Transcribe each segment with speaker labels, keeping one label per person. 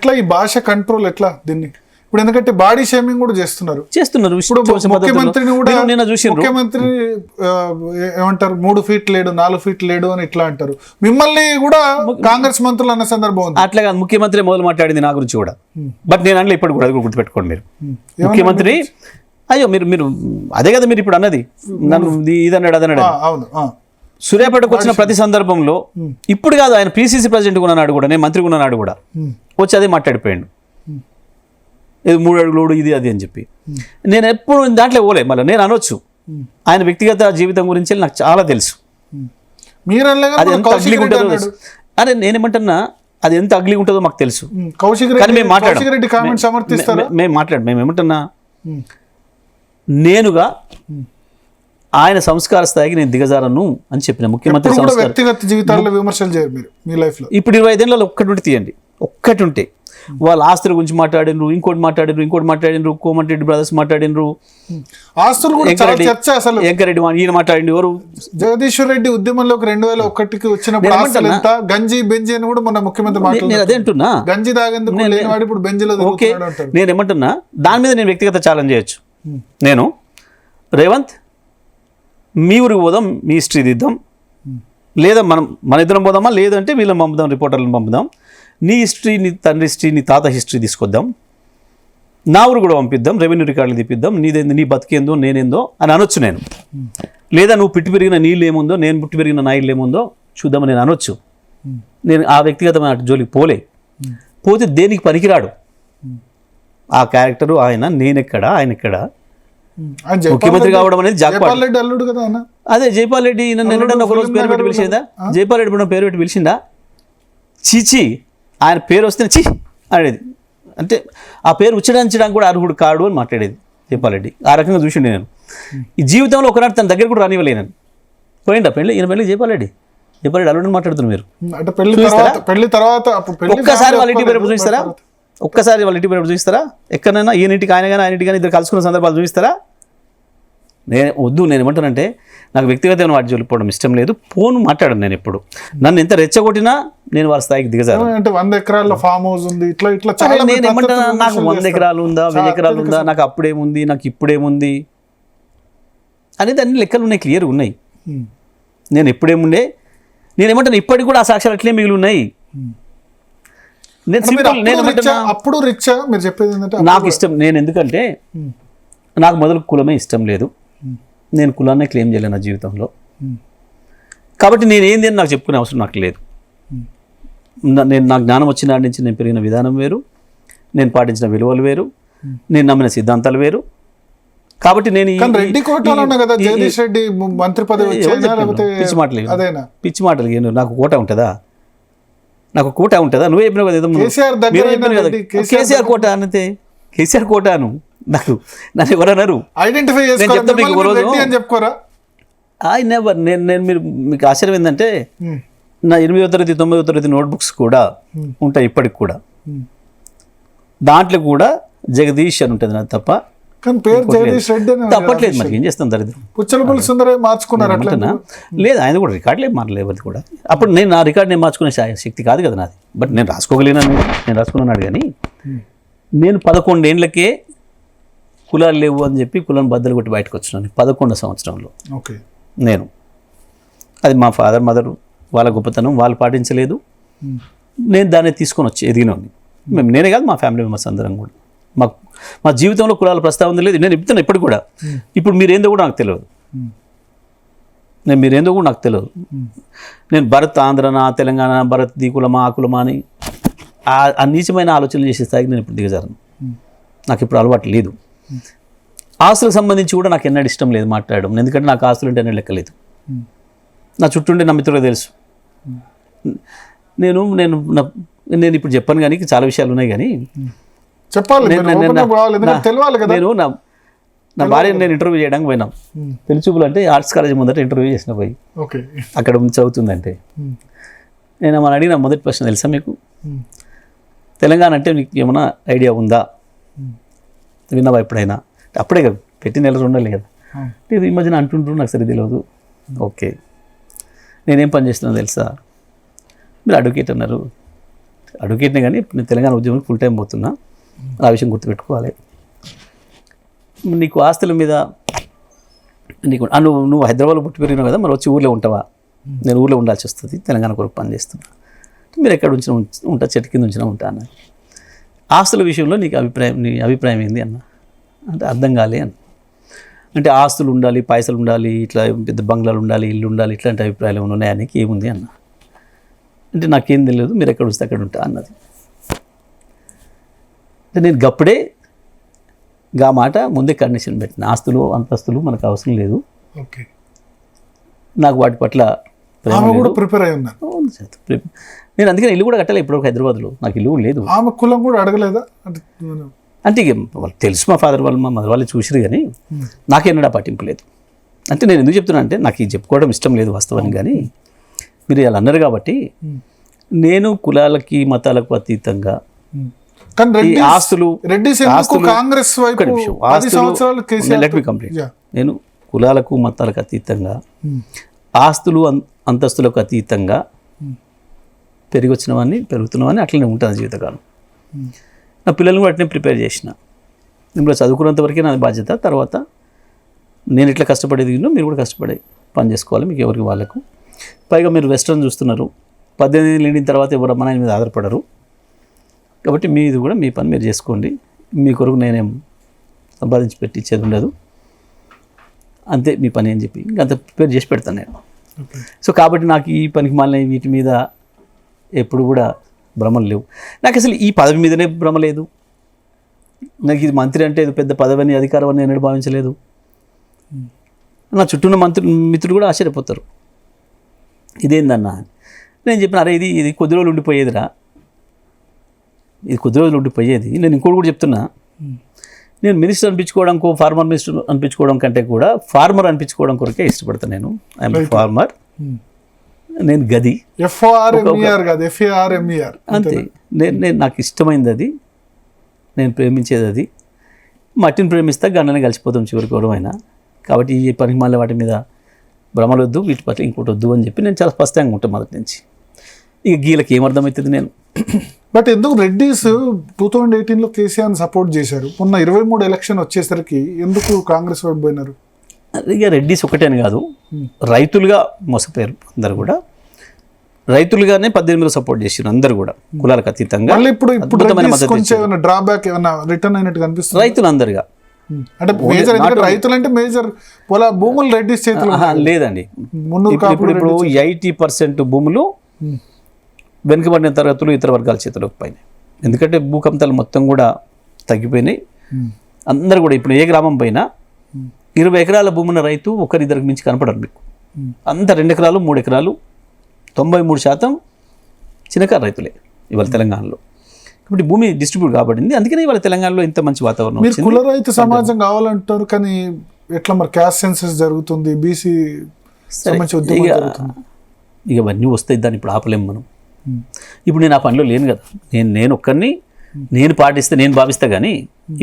Speaker 1: ఎట్లా ఈ భాష కంట్రోల్ ఎట్లా దీన్ని ఇప్పుడు ఎందుకంటే బాడీ షేమింగ్ కూడా చేస్తున్నారు ఇప్పుడు ముఖ్యమంత్రిని కూడా ముఖ్యమంత్రి ఏమంటారు 3 ఫీట్ లేడు 4 ఫీట్ లేడు అని ఇట్లా అంటారు మిమ్మల్ని కూడా కాంగ్రెస్ మంత్రులు అన్న సందర్భం ఉంది
Speaker 2: అట్లా కాదు ముఖ్యమంత్రి మొదలు మాట్లాడింది నా గురించి కూడా బట్ నేను అంటే ఇప్పుడు కూడా గుర్తుపెట్టుకోండి మీరు ముఖ్యమంత్రి అయ్యో మీరు అదే కదా మీరు ఇప్పుడు అన్నది నన్ను ఇదన్నాడు అదన్నాడు సూర్యాపేటకు వచ్చిన ప్రతి సందర్భంలో ఇప్పుడు కాదు ఆయన పిసిసి ప్రెసిడెంట్ ఉన్నాడు కూడా నేను మంత్రి ఉన్నాడు కూడా వచ్చి అదే మాట్లాడిపోయాడు ఇది 3 అడుగులోడు ఇది అది అని చెప్పి నేను ఎప్పుడు దాంట్లో పోలే మళ్ళీ నేను అనొచ్చు ఆయన వ్యక్తిగత జీవితం గురించి నాకు చాలా తెలుసు అది ఎంత అగ్లీగా ఉంటుందో అరే నేనేమంటున్నా అది ఎంత అగ్లీగా ఉంటుందో మాకు తెలుసు కానీ మేము మాట్లాడు మేము ఏమంటున్నా నేనుగా ఆయన సంస్కార స్థాయికి నేను దిగజారను అని చెప్పిన ముఖ్యమంత్రి
Speaker 1: వ్యక్తిగత జీవితాల్లో విమర్శలు చేయరు మీరు మీ లైఫ్లో
Speaker 2: ఇప్పుడు 25 ఏళ్ళలో ఒక్కటి తీయండి ఒక్కటి ఉంటే వాళ్ళ ఆస్తుల గురించి మాట్లాడినరు ఇంకోటి మాట్లాడినరు కోమటిరెడ్డి బ్రదర్స్ మాట్లాడినరు
Speaker 1: ఆస్తులు
Speaker 2: వెంకరెడ్డి ఈయన మాట్లాడింది ఎవరు
Speaker 1: జగదీశ్వర్ రెడ్డి ఉద్యమంలోకి 2001కి వచ్చినప్పుడు గంజి బెంజి అని కూడా మన ముఖ్యమంత్రి
Speaker 2: నేను అదే అంటున్నా
Speaker 1: గంజి తాగేందుకు లేనివాడు ఇప్పుడు బెంజిలో
Speaker 2: ఓకే నేను ఏమంటున్నా దాని మీద నేను వ్యక్తిగత ఛాలెంజ్ చేయొచ్చు నేను రేవంత్ మీ ఊరికి పోదాం మీ హిస్టరీ దిద్దాం లేదా మన ఇద్దరం పోదామా లేదంటే వీళ్ళని పంపుదాం రిపోర్టర్లను పంపుదాం నీ హిస్టరీ నీ తండ్రి హిస్టరీ నీ తాత హిస్టరీ తీసుకొద్దాం నా ఊరు కూడా పంపిద్దాం రెవెన్యూ రికార్డులు తీపిద్దాం నీదేందో నీ బతికేందో నేనేందో అని అనొచ్చు నేను లేదా నువ్వు పుట్టి పెరిగిన నీళ్ళు ఏముందో నేను పుట్టి పెరిగిన నా ఇల్లు ఏముందో చూద్దామని నేను అనొచ్చు నేను ఆ వ్యక్తిగతమైన జోలికి పోతే దేనికి పనికిరాడు ఆ క్యారెక్టరు ఆయన నేనెక్కడ ఆయన ఎక్కడ ముఖ్యమంత్రి కావడం అనేది అదే జైపాల్ రెడ్డి నన్ను ఒక రోజు పేరు పెట్టి పిలిచిందా జైపాల్ రెడ్డి ఇప్పుడు పేరు పెట్టి పిలిచిందా చీచి ఆయన పేరు వస్తే చి అనేది అంటే ఆ పేరు ఉచ్చరించడానికి కూడా అర్హుడు కాడు అని మాట్లాడేది జైపాల్ రెడ్డి ఆ రకంగా చూసిండి నేను ఈ జీవితంలో ఒకనాడు తన దగ్గర కూడా రానివ్వలేను పోయిందా ఈయన పెళ్ళి జైపాల్ రెడ్డి అల్లుడని మాట్లాడుతున్నారు మీరు ఒక్కసారి వాళ్ళ ఇంటి పేరు చూపిస్తారా ఒక్కసారి వాళ్ళ ఇంటి పేరు చూపిస్తారా ఎక్కడైనా ఈయనింటికి ఆయన కానీ ఇద్దరు కలుసుకున్న సందర్భాలు చూపిస్తారా నేను ఏమంటానంటే నాకు వ్యక్తిగతమైన వాటి జోలిపోవడం ఇష్టం లేదు ఫోన్ మాట్లాడను నేను ఎప్పుడు నన్ను ఎంత రెచ్చగొట్టినా నేను వాళ్ళ స్థాయికి దిగజాను
Speaker 1: అంటే 100 ఎకరాల ఫామ్ హౌస్ ఉంది ఇట్లా
Speaker 2: నేను ఏమంటున్నా నాకు 100 ఎకరాలు ఉందా 1000 ఎకరాలు ఉందా నాకు అప్పుడేముంది నాకు ఇప్పుడేముంది అనేది అన్ని లెక్కలు ఉన్నాయి క్లియర్గా ఉన్నాయి నేను ఎప్పుడేముండే నేను ఏమంటాను ఇప్పటికి కూడా ఆ సాక్ష్యాలు అట్లే మిగిలి ఉన్నాయి
Speaker 1: అప్పుడు రిచ్చా మీరు చెప్పేది ఏంటంటే
Speaker 2: నాకు ఇష్టం నేను ఎందుకంటే నాకు మొదలు కులమే ఇష్టం లేదు నేను కులాన్నే క్లెయిమ్ చేయలేను నా జీవితంలో కాబట్టి నేను ఏంది అని నాకు చెప్పుకునే అవసరం నాకు లేదు నాకు జ్ఞానం వచ్చిన నాటి నుంచి నేను పెరిగిన విధానం వేరు నేను పాటించిన విలువలు వేరు నేను నమ్మిన సిద్ధాంతాలు వేరు కాబట్టి నేను పిచ్చి మాటలు నాకు కోట ఉంటుందా నువ్వే చెప్పినావు కదా కేసీఆర్ కోట అనితే కేసీఆర్ కోటాను నాకు నన్ను ఎవరన్నారు
Speaker 1: ఐడెంటిఫై
Speaker 2: ఐ నెవర్ నేను మీకు ఆశ్చర్యం ఏంటంటే నా 8వ తరగతి 9వ తరగతి నోట్బుక్స్ కూడా ఉంటాయి ఇప్పటికి కూడా దాంట్లో కూడా జగదీష్ అని ఉంటుంది నాకు తప్ప తప్పట్లేదు మరి ఏం చేస్తాను
Speaker 1: దరిద్రం
Speaker 2: లేదు ఆయన కూడా రికార్డులు ఏం మారలేదు కూడా అప్పుడు నేను నా రికార్డు నేను మార్చుకునే శక్తి కాదు కదా నాది బట్ నేను రాసుకున్నాను కానీ నేను 11 ఏళ్ళకే కులాలు లేవు అని చెప్పి కులం బద్దలు కొట్టి బయటకు వచ్చినాను 11వ సంవత్సరంలో నేను అది మా ఫాదర్ మదర్ వాళ్ళ గొప్పతనం వాళ్ళు పాటించలేదు నేను దాన్ని తీసుకొని వచ్చి ఎదిగినోని నేనే కాదు మా ఫ్యామిలీ మెంబర్స్ అందరం కూడా మా జీవితంలో కులాల ప్రస్తావన లేదు నేను చెప్తాను ఇప్పటికి కూడా ఇప్పుడు మీరేందో కూడా నాకు తెలియదు నేను భరత్ ఆంధ్రనా తెలంగాణ భరత్ ది కులమా ఆ కులమా అని ఆ నీచమైన ఆలోచనలు చేసే స్థాయికి నేను ఇప్పుడు దిగజారను నాకు ఇప్పుడు అలవాటు లేదు ఆస్తులకు సంబంధించి కూడా నాకు ఎన్నడూ ఇష్టం లేదు మాట్లాడడం ఎందుకంటే నాకు ఆస్తులు అంటే ఎన్నడూ లెక్కలేదు నా చుట్టూ నా మిత్రులకు తెలుసు నేను ఇప్పుడు చెప్పాను కానీ చాలా విషయాలు ఉన్నాయి కానీ నేను నా భార్యను నేను ఇంటర్వ్యూ చేయడానికి పోయినాం తెలుచుపులు అంటే ఆర్ట్స్ కాలేజ్ ముందట ఇంటర్వ్యూ చేసిన పోయి అక్కడ చదువుతుందంటే నేను మన అడిగిన మొదటి ప్రశ్న తెలుసా మీకు తెలంగాణ అంటే మీకు ఏమైనా ఐడియా ఉందా విన్నావా ఎప్పుడైనా అప్పుడే కదా పెట్టి నెల 2 నెలలు కదా ఇది ఈ మధ్యన అంటుంటారు నాకు సరి తెలియదు ఓకే నేనేం పని చేస్తున్నాను తెలుసా మీరు అడ్వకేట్ అన్నారు అడ్వకేట్నే కానీ నేను తెలంగాణ ఉద్యమంలో ఫుల్ టైం పోతున్నా, ఆ విషయం గుర్తుపెట్టుకోవాలి. నీకు ఆస్తుల మీద నీకు నువ్వు హైదరాబాద్లో పుట్టి పెరిగినావు కదా, మరి వచ్చి ఊర్లో ఉంటావా? నేను ఊర్లో ఉండాల్సి వస్తుంది, తెలంగాణ కొరకు పనిచేస్తున్నా, మీరు ఎక్కడ ఉంచినా ఉంటా, చెట్టు కింద ఉంచినా ఉంటా అన్న. ఆస్తుల విషయంలో నీ అభిప్రాయం ఏంది అన్న అంటే అర్థం కాలే అన్న. అంటే ఆస్తులు ఉండాలి, పైసలు ఉండాలి, ఇట్లా పెద్ద బంగ్లాలు ఉండాలి, ఇల్లు ఉండాలి, ఇట్లాంటి అభిప్రాయాలు ఏమైనా ఉన్నాయా నీకు, ఏముంది అన్న అంటే నాకేం తెలియదు, మీరు ఎక్కడ వస్తే అక్కడ ఉంటా అన్నది. అంటే నేను గప్పుడే గా మాట ముందే కండిషన్ పెట్టిన, ఆస్తులు అంతస్తులు మనకు అవసరం లేదు,
Speaker 1: ఓకే,
Speaker 2: నాకు వాటి పట్ల
Speaker 1: ప్రిపేర్ అయి ఉన్నా.
Speaker 2: నేను అందుకని ఇల్లు కూడా కట్టాలి ఇప్పటివరకు హైదరాబాద్లో, నాకు ఇల్లు కూడా లేదు.
Speaker 1: ఆమె కులం కూడా అడగలేదా
Speaker 2: అంటే ఇక వాళ్ళు తెలుసు, మా ఫాదర్ వాళ్ళు మా మదర్ వాళ్ళు చూసిరు, కానీ నాకేమన్నా పట్టింపు లేదు. అంటే నేను ఎందుకు చెప్తున్నా అంటే నాకు ఇది చెప్పుకోవడం ఇష్టం లేదు వాస్తవానికి, కానీ మీరు ఇలా అన్నారు కాబట్టి నేను కులాలకి మతాలకు అతీతంగా ఆస్తులు నేను కులాలకు మతాలకు అతీతంగా ఆస్తులు అంతస్తులకు అతీతంగా పెరిగి వచ్చినవన్నీ పెరుగుతున్నవన్నీ అట్లనే ఉంటుంది జీవితకాలం. నా పిల్లల్ని కూడా అట్లనే ప్రిపేర్ చేసిన, ఇప్పుడు చదువుకున్నంత వరకే నా బాధ్యత, తర్వాత నేను ఇట్లా కష్టపడేది మీరు కూడా కష్టపడే పని చేసుకోవాలి, మీకు ఎవరికి వాళ్ళకు. పైగా మీరు వెస్ట్రన్ చూస్తున్నారు, 18 నిండిన తర్వాత ఎవరు అమ్మ నాయన మీద ఆధారపడరు, కాబట్టి మీది కూడా మీ పని మీరు చేసుకోండి, మీ కొరకు నేనేం సంపాదించి పెట్టించేది ఉండదు, అంతే మీ పని అని చెప్పి ఇంకంత ప్రిపేర్ చేసి పెడతాను నేను. సో కాబట్టి నాకు ఈ పనికి మళ్ళీ వీటి మీద ఎప్పుడు కూడా భ్రమలు లేవు. నాకు అసలు ఈ పదవి మీదనే భ్రమ లేదు, నాకు ఇది మంత్రి అంటే ఇది పెద్ద పదవి అని అధికారం అని నేను భావించలేదు. నా చుట్టూ ఉన్న మిత్రులు కూడా ఆశ్చర్యపోతారు, ఇదేందన్నా నేను చెప్పిన, అరే ఇది కొద్ది రోజులు ఉండిపోయేదిరా, ఇది కొద్ది రోజులు ఉండిపోయేది. నేను ఇంకోటి కూడా చెప్తున్నా, నేను మినిస్టర్ అనిపించుకోవడం ఫార్మర్ మినిస్టర్ అనిపించుకోవడం కంటే కూడా ఫార్మర్ అనిపించుకోవడం కొరకే ఇష్టపడతాను. నేను ఐఎమ్ ఫార్మర్, నేను గది అంతే. నేను నాకు ఇష్టమైంది అది, నేను ప్రేమించేది అది. మట్టిని ప్రేమిస్తా, గండని కలిసిపోతాం చివరికి ఎవరైనా. కాబట్టి ఈ పనికి మళ్ళీ వాటి మీద భ్రమలు వద్దు, వీటి పట్ల ఇంకోటి వద్దు అని చెప్పి నేను చాలా స్పష్టంగా ఉంటాను మొదటి నుంచి. ఇక గీలకి ఏమర్థమవుతుంది నేను.
Speaker 1: బట్ ఎందుకు రెడ్డిస్ 2018లో కేసీఆర్ని సపోర్ట్ చేశారు, మొన్న 23 ఎలక్షన్ వచ్చేసరికి ఎందుకు కాంగ్రెస్ వైపు పోయినారు?
Speaker 2: ఇక రెడ్డిస్ ఒకటేని కాదు, రైతులుగా మోసపోయారు అందరు కూడా. రైతులుగానే 18లో సపోర్ట్ చేసారు అందరు కూడా, కులాలకు అతీతంగా.
Speaker 1: డ్రాబ్యాక్ ఏమైనా రిటర్న్ అయినట్టు కనిపిస్తుంది
Speaker 2: రైతులు అందరుగా.
Speaker 1: అంటే మేజర్ రైతులు అంటే మేజర్ భూములు రెడ్డిస్ చేతులు
Speaker 2: లేదండి. ఇప్పుడు 80% భూములు వెనుకబడిన తరగతులు ఇతర వర్గాల చేతులకు పోయినాయి. ఎందుకంటే భూకంపాలు మొత్తం కూడా తగ్గిపోయినాయి. అందరు కూడా ఇప్పుడు ఏ గ్రామం పైన 20 ఎకరాల భూమి ఉన్న రైతు ఒకరిద్దరికి మించి కనపడరు మీకు. అంత 2 ఎకరాలు 3 ఎకరాలు 93% చిన్నకారు రైతులే ఇవాళ తెలంగాణలో. ఇప్పుడు భూమి డిస్ట్రిబ్యూట్ కాబడింది, అందుకనే ఇవాళ తెలంగాణలో ఇంత మంచి వాతావరణం.
Speaker 1: మీరు కుల రైతు సమాజం కావాలంటారు, కానీ ఎట్లా మరి క్యాస్ట్ సెన్సస్ జరుగుతుంది, బీసీ
Speaker 2: ఇక అవన్నీ వస్తాయి, దాన్ని ఇప్పుడు ఆపలేము మనం. ఇప్పుడు నేను ఆ పనిలో లేను కదా, నేను ఒక్కరిని నేను పాటిస్తే నేను భావిస్తా, కానీ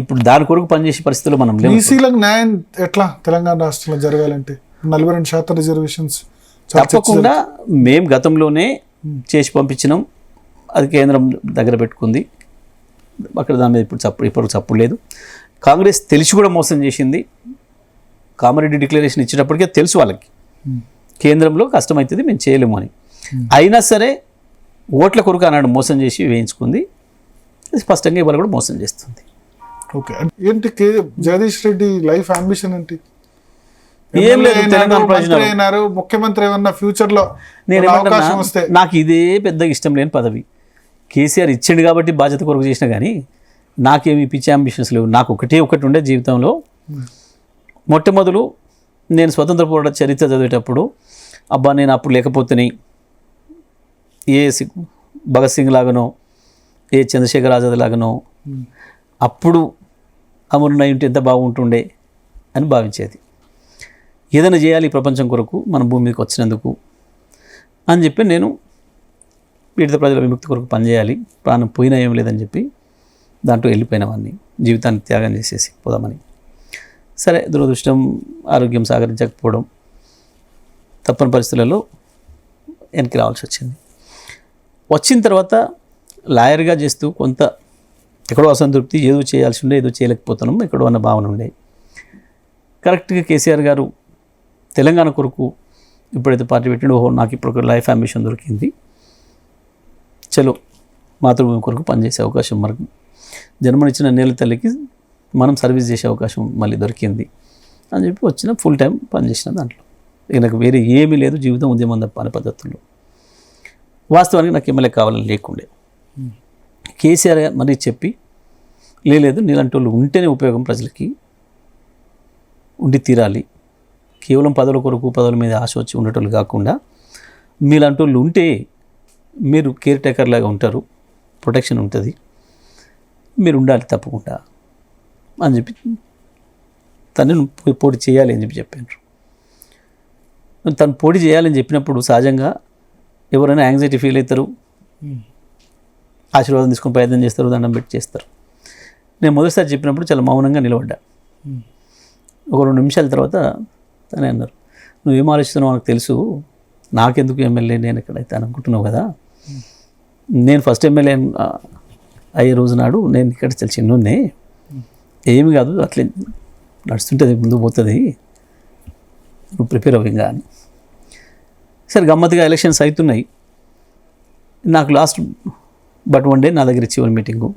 Speaker 2: ఇప్పుడు దాని కొరకు పనిచేసే పరిస్థితుల్లో మనం లేము.
Speaker 1: బీసీలకు న్యాయం ఎట్లా తెలంగాణ రాష్ట్రంలో జరగాలంటే 42% రిజర్వేషన్స్
Speaker 2: తప్పకుండా మేము గతంలోనే చేసి పంపించినాం, అది కేంద్రం దగ్గర పెట్టుకుంది, అక్కడ దాని మీద ఇప్పుడు చప్పుడు లేదు. కాంగ్రెస్ తెలిసి కూడా మోసం చేసింది. కామారెడ్డి డిక్లరేషన్ ఇచ్చేటప్పటికే తెలుసు వాళ్ళకి కేంద్రంలో కష్టమవుతుంది, మేము చేయలేము అని. అయినా సరే ఓట్ల కొరకు అన్నాడు మోసం చేసి వేయించుకుంది, స్పష్టంగా ఇవాళ కూడా మోసం చేస్తుంది.
Speaker 1: ఓకే, ఏంటి జగదీష్ రెడ్డి లైఫ్ అంబిషన్ ఏంటి?
Speaker 2: ఏం లేదు, తెలంగాణ ప్రజలు
Speaker 1: ముఖ్యమంత్రి ఏమన్నా ఫ్యూచర్ లో అవకాశం వస్తే. నాకు
Speaker 2: ఇదే పెద్ద ఇష్టం లేని పదవి, కేసీఆర్ ఇచ్చిండు కాబట్టి బాధ్యత కొరకు చేసినా, కానీ నాకేమి పిచ్చి అంబిషన్స్ లేవు. నాకు ఒకటి ఉండే జీవితంలో. మొట్టమొదలు నేను స్వతంత్ర పోరాట చరిత్ర చదివేటప్పుడు, అబ్బా నేను అప్పుడు లేకపోతేనే ఏ భగత్ సింగ్ లాగానో ఏ చంద్రశేఖర్ ఆజాద్ లాగానో అప్పుడు అమరునై ఉంటే ఎంత బాగుంటుండే అని భావించేది. ఏదైనా చేయాలి ప్రపంచం కొరకు, మన భూమి మీదకి వచ్చినందుకు అని చెప్పి నేను పీడిత ప్రజల విముక్తి కొరకు పనిచేయాలి, ప్రాణం పోయినా ఏం లేదని చెప్పి దాంట్లో వెళ్ళిపోయినవన్నీ, జీవితాన్ని త్యాగం చేసేసి పోదామని. సరే, దురదృష్టం ఆరోగ్యం సహకరించకపోవడం, తప్పని పరిస్థితులలో వెనక్కి రావాల్సి వచ్చింది. వచ్చిన తర్వాత లాయర్గా చేస్తూ కొంత ఎక్కడో అసంతృప్తి, ఏదో చేయాల్సి ఉండే ఏదో చేయలేకపోతున్నాం ఎక్కడో అన్న భావన ఉండే. కరెక్ట్గా కేసీఆర్ గారు తెలంగాణ కొరకు ఇప్పుడైతే పార్టీ పెట్టిండు, ఓహో నాకు ఇప్పుడు ఒక లైఫ్ అంబిషన్ దొరికింది, చలో మాతృభూమి కొరకు పనిచేసే అవకాశం, మనకు జన్మనిచ్చిన నేల తల్లికి మనం సర్వీస్ చేసే అవకాశం మళ్ళీ దొరికింది అని చెప్పి వచ్చిన ఫుల్ టైం పనిచేసిన దాంట్లో. ఇక నాకు వేరే ఏమీ లేదు, జీవితం ఉద్యమం తప్ప అనే పద్ధతుల్లో. వాస్తవానికి నాకు ఎమ్మెల్యే కావాలని లేకుండే. కేసీఆర్ మరి చెప్పి లేదు నీలాంటి వాళ్ళు ఉంటేనే ఉపయోగం, ప్రజలకి ఉండి తీరాలి, కేవలం పదవుల కొరకు పదవుల మీద ఆశ వచ్చి ఉండేటోళ్ళు కాకుండా మీలాంటి వాళ్ళు ఉంటే మీరు కేర్ టేకర్ లాగా ఉంటారు, ప్రొటెక్షన్ ఉంటుంది, మీరు ఉండాలి తప్పకుండా అని చెప్పి తను పోటీ చేయాలి అని చెప్పారు. తను పోటీ చేయాలని చెప్పినప్పుడు సహజంగా ఎవరైనా యాంగ్జైటీ ఫీల్ అవుతారు, ఆశీర్వాదం తీసుకొని ప్రయత్నం చేస్తారు, దండం పెట్టి చేస్తారు. నేను మొదటిసారి చెప్పినప్పుడు చాలా మౌనంగా నిలబడ్డా. ఒక 2 నిమిషాల తర్వాత తనే అన్నారు, నువ్వేం ఆలోచిస్తున్నావు నాకు తెలుసు, నాకెందుకు ఎమ్మెల్యే, నేను ఎక్కడైతే అని అనుకుంటున్నావు కదా, నేను ఫస్ట్ ఎమ్మెల్యే అయ్యే రోజు నాడు నేను ఇక్కడ చాలా చిన్నోన్నే, ఏమి కాదు అట్లే నడుస్తుంటుంది ముందు పోతుంది, నువ్వు ప్రిపేర్ అవ్వింగా అని. సరే గమ్మత్తుగా ఎలక్షన్స్ అవుతున్నాయి. నాకు లాస్ట్ బట్ 1 డే నా దగ్గర చివరి మీటింగు.